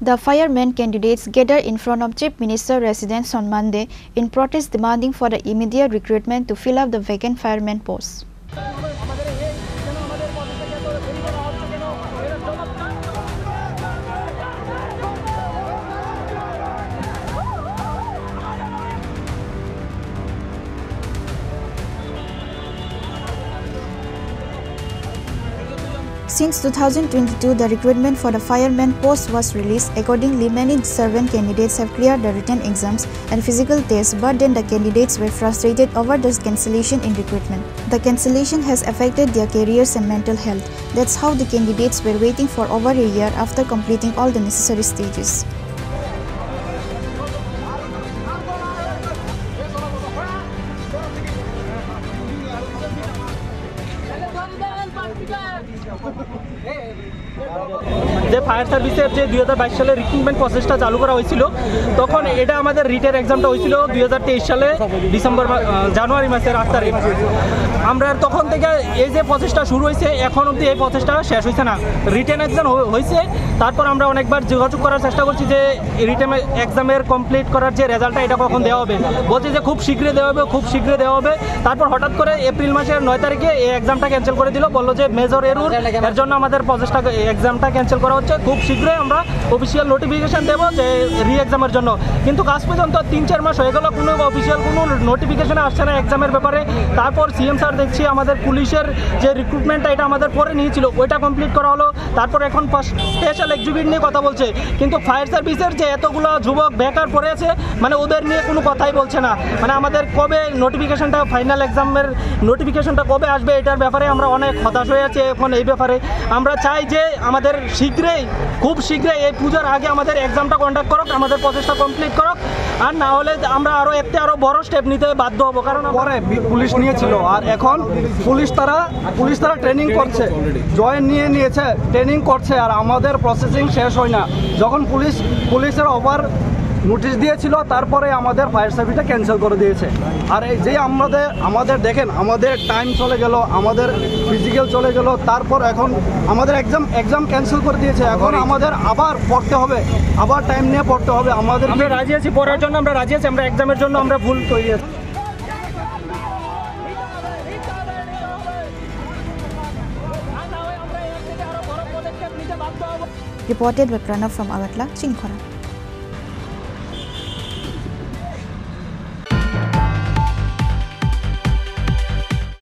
The firemen candidates gathered in front of Chief Minister's residence on Monday in protest demanding for the immediate recruitment to fill up the vacant fireman posts. Since 2022, the recruitment for the fireman post was released. Accordingly, many servant candidates have cleared the written exams and physical tests, but then the candidates were frustrated over the cancellation in recruitment. The cancellation has affected their careers and mental health. That's how the candidates were waiting for over a year after completing all the necessary stages. যে fire সার্ভিসের যে 2022 সালে recruitment প্রসেসটা চালু করা হয়েছিল, তখন এটা আমাদের রিটের এক্সামটা হয়েছিল 2023 সালে জানুয়ারি মাসের 8 তারিখ। আমরা তখন থেকে এই যে প্রসেসটা শুরু হয়েছে, এখন অবধি এই প্রসেসটা শেষ হয়েছে না। রিটেন এক্সাম হয়েছে, তারপর আমরা অনেকবার যোগাযোগ করার চেষ্টা করছি যে রিটেন এক্সামের কমপ্লিট করার যে রেজাল্টটা এটা কখন দেওয়া হবে। বলছে যে খুব শীঘ্রই দেওয়া হবে, খুব শীঘ্রই দেওয়া হবে। তারপর হঠাৎ করে এপ্রিল মাসের 9 তারিখে এই এক্সামটা ক্যান্সেল করে দিল, বললো যে মেজর এরর, এর জন্য আমাদের প্রসেসটা এক্সামটা ক্যান্সেল করা হচ্ছে। খুব শীঘ্রই আমরা অফিসিয়াল নোটিফিকেশন দেবো যে রি এক্সামের জন্য। কিন্তু কাজ পর্যন্ত 3-4 মাস হয়ে গেল, কোনো অফিসিয়াল কোনো নোটিফিকেশন আসছে না এক্সামের ব্যাপারে। তারপর সিএম স্যার দেখছি আমাদের পুলিশের যে রিক্রুটমেন্টটা এটা আমাদের পরে নিয়েছিল, ওইটা কমপ্লিট করা হলো। তারপর এখন স্পেশাল এক্সিকিউটিভ নিয়ে কথা বলছে, কিন্তু ফায়ার সার্ভিসের যে এতগুলো যুবক বেকার পড়ে আছে, মানে ওদের নিয়ে কোনো কথাই বলছে না। মানে আমাদের কবে নোটিফিকেশনটা, ফাইনাল এক্সামের নোটিফিকেশনটা কবে আসবে, এটার ব্যাপারে আমরা অনেক হতাশ হয়ে আছি। এখন এই ব্যাপারে আমরা চাই যে আমাদের শীঘ্রই, খুব শীঘ্রই এই পূজার আগে আমাদের এক্সামটা কন্ডাক্ট করুক, আমাদের প্রসেসটা কমপ্লিট করুক। আর না হলে আমরা আরও বড় স্টেপ নিতে বাধ্য হবো। কারণ পরে পুলিশ নিয়েছিল, আর এখন পুলিশ তারা ট্রেনিং করছে, জয়েন নিয়েছে, ট্রেনিং করছে, আর আমাদের প্রসেসিং শেষ হয় না। যখন পুলিশের ওভার নোটিশ দিয়েছিল, তারপরে আমাদের ফায়ার সার্ভিসটা ক্যান্সেল করে দিয়েছে। আর এই যে আমাদের দেখেন, আমাদের টাইম চলে গেল, আমাদের ফিজিক্যাল চলে গেল, তারপর এখন আমাদের এক্সাম ক্যান্সেল করে দিয়েছে। এখন আমাদের আবার পড়তে হবে, আবার টাইম নিয়ে পড়তে হবে। আমরা রাজি আছি পড়ার জন্য, আমরা রাজি আছি, আমরা এক্সামের জন্য আমরা ভুল তৈরি আছি। Reported by Pranav from Agatla, Chinkhora.